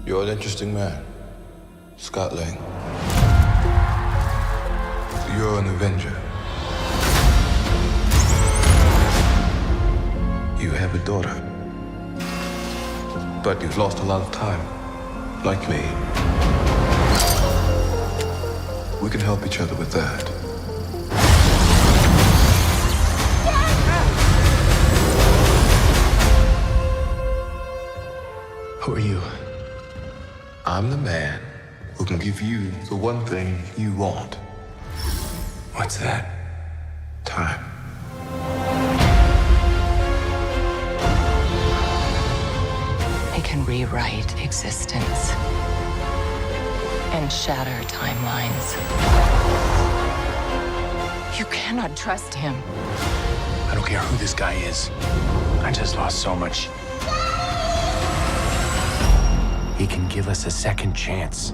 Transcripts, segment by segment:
You're an interesting man, Scott Lang. You're an Avenger. You have a daughter. But you've lost a lot of time, like me. We can help each other with that. Who are you? I'm the man who can give you the one thing you want. What's that? Time. It can rewrite existence and shatter timelines. You cannot trust him. I don't care who this guy is. I just lost so much. He can give us a second chance.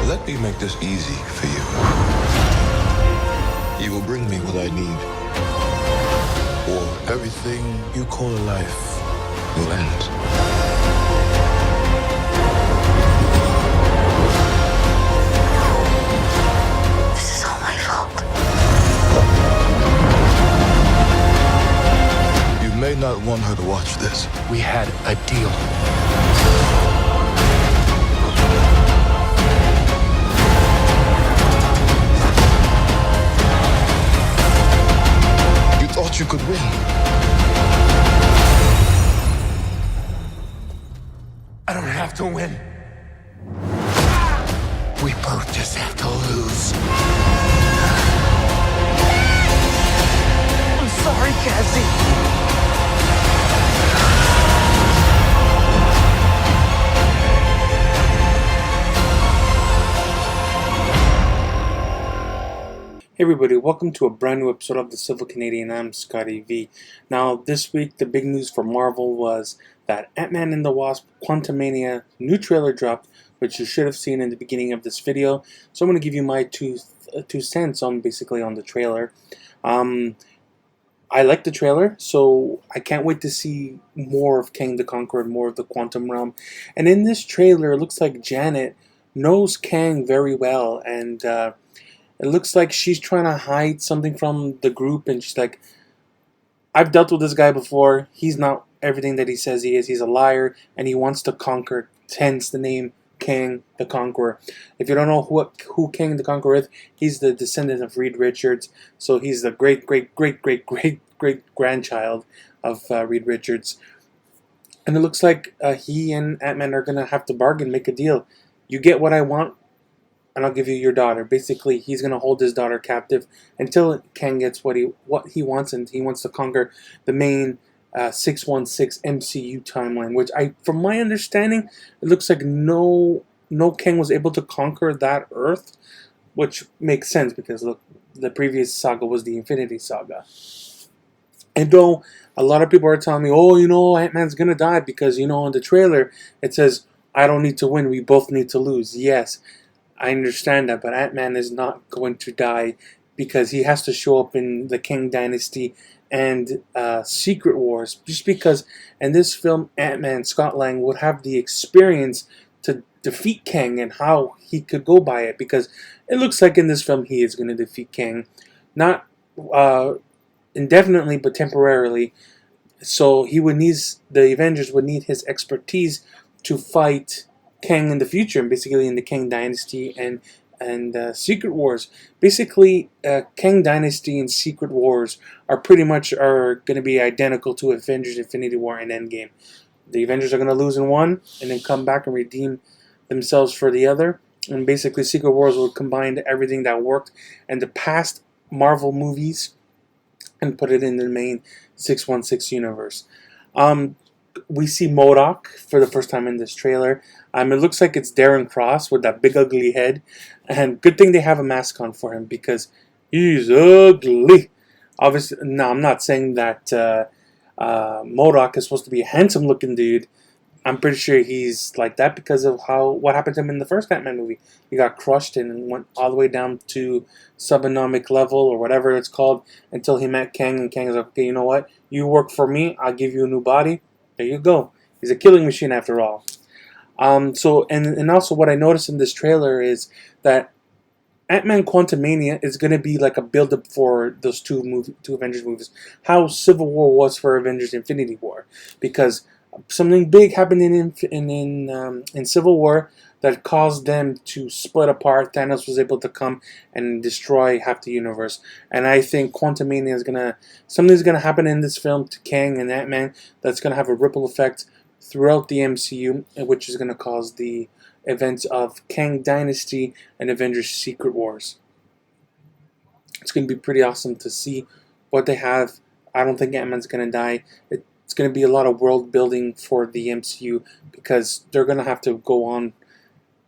Let me make this easy for you. You will bring me what I need, or everything you call a life will end. This is all my fault. You may not want her to watch this. We had a deal. Thought you could win. I don't have to win. We both just have to lose. I'm sorry, Cassie. Hey everybody, welcome to a brand new episode of the Civil Canadian. I'm Scotty V. Now this week the big news for Marvel was that Ant-Man and the Wasp Quantumania new trailer dropped, which you should have seen in the beginning of this video. So I'm going to give you my two cents on basically on the trailer. I like the trailer, so I can't wait to see more of Kang the Conqueror, more of the Quantum Realm. And in this trailer it looks like Janet knows Kang very well, and it looks like she's trying to hide something from the group, and she's like, I've dealt with this guy before. He's not everything that he says he is. He's a liar, and he wants to conquer, hence the name Kang the Conqueror. If you don't know who Kang the Conqueror is, he's the descendant of Reed Richards. So he's the great-great-great-great-great-grandchild of Reed Richards. And it looks like he and Ant-Man are going to have to bargain, make a deal. You get what I want, and I'll give you your daughter. Basically, he's going to hold his daughter captive until Kang gets what he wants, and he wants to conquer the main 616 MCU timeline, which from my understanding, it looks like no Kang was able to conquer that Earth, which makes sense because look, the previous saga was the Infinity Saga. And though a lot of people are telling me, oh, you know, Ant-Man's going to die because, you know, in the trailer, it says, I don't need to win, we both need to lose. Yes, I understand that, but Ant-Man is not going to die because he has to show up in the Kang Dynasty and Secret Wars. Just because in this film, Ant-Man, Scott Lang, would have the experience to defeat Kang and how he could go by it. Because it looks like in this film he is going to defeat Kang. Not indefinitely, but temporarily. So he would need, the Avengers would need his expertise to fight Kang in the future, and basically in the Kang Dynasty and Secret Wars. Basically, Kang Dynasty and Secret Wars are pretty much going to be identical to Avengers Infinity War and Endgame. The Avengers are going to lose in one and then come back and redeem themselves for the other. And basically, Secret Wars will combine everything that worked in the past Marvel movies and put it in the main 616 universe. We see MODOK for the first time in this trailer. It looks like it's Darren Cross with that big ugly head. And good thing they have a mask on for him because he's ugly. Obviously, no, I'm not saying that MODOK is supposed to be a handsome looking dude. I'm pretty sure he's like that because of what happened to him in the first Ant-Man movie. He got crushed and went all the way down to subatomic level or whatever it's called until he met Kang, and Kang is like, okay, you know what? You work for me. I'll give you a new body. There you go. He's a killing machine after all. And also what I noticed in this trailer is that Ant-Man Quantumania is going to be like a build-up for those two Avengers movies. How Civil War was for Avengers Infinity War. Because something big happened in Civil War that caused them to split apart. Thanos was able to come and destroy half the universe. And I think Quantumania is something's gonna happen in this film to Kang and Ant-Man that's gonna have a ripple effect throughout the MCU, which is gonna cause the events of Kang Dynasty and Avengers Secret Wars. It's gonna be pretty awesome to see what they have. I don't think Ant-Man's gonna die. It's going to be a lot of world building for the MCU because they're going to have to go on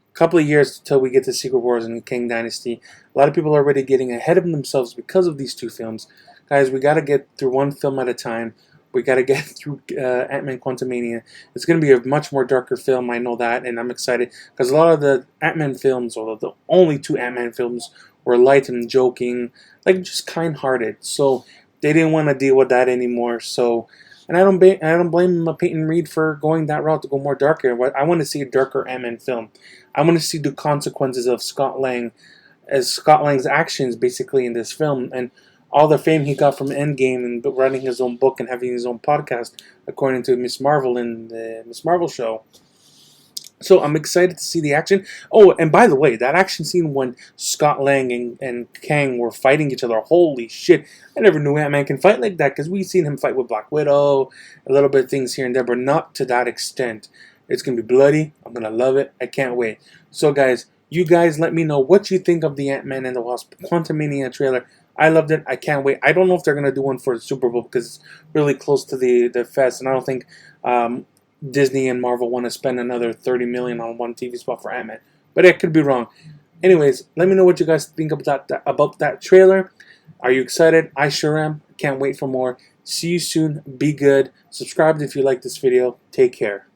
a couple of years until we get to Secret Wars and Kang Dynasty. A lot of people are already getting ahead of themselves because of these two films. Guys, we got to get through one film at a time. We got to get through Ant-Man Quantumania. It's going to be a much more darker film, I know that, and I'm excited because a lot of the Ant-Man films, or the only two Ant-Man films, were light and joking, like just kind-hearted. So they didn't want to deal with that anymore. So. And I don't blame Peyton Reed for going that route to go more darker. I want to see a darker Ant-Man film. I want to see the consequences of Scott Lang's actions basically in this film, and all the fame he got from Endgame and writing his own book and having his own podcast, according to Miss Marvel in the Miss Marvel show. So I'm excited to see the action. Oh, and by the way, that action scene when Scott Lang and Kang were fighting each other, holy shit. I never knew Ant-Man can fight like that because we've seen him fight with Black Widow, a little bit of things here and there, but not to that extent. It's going to be bloody. I'm going to love it. I can't wait. So guys, you guys let me know what you think of the Ant-Man and the Wasp Quantumania trailer. I loved it. I can't wait. I don't know if they're going to do one for the Super Bowl because it's really close to the fest, and I don't think Disney and Marvel want to spend another $30 million on one TV spot for Ant-Man. But I could be wrong. Anyways, let me know what you guys think about that trailer. Are you excited? I sure am. Can't wait for more. See you soon. Be good. Subscribe if you like this video. Take care.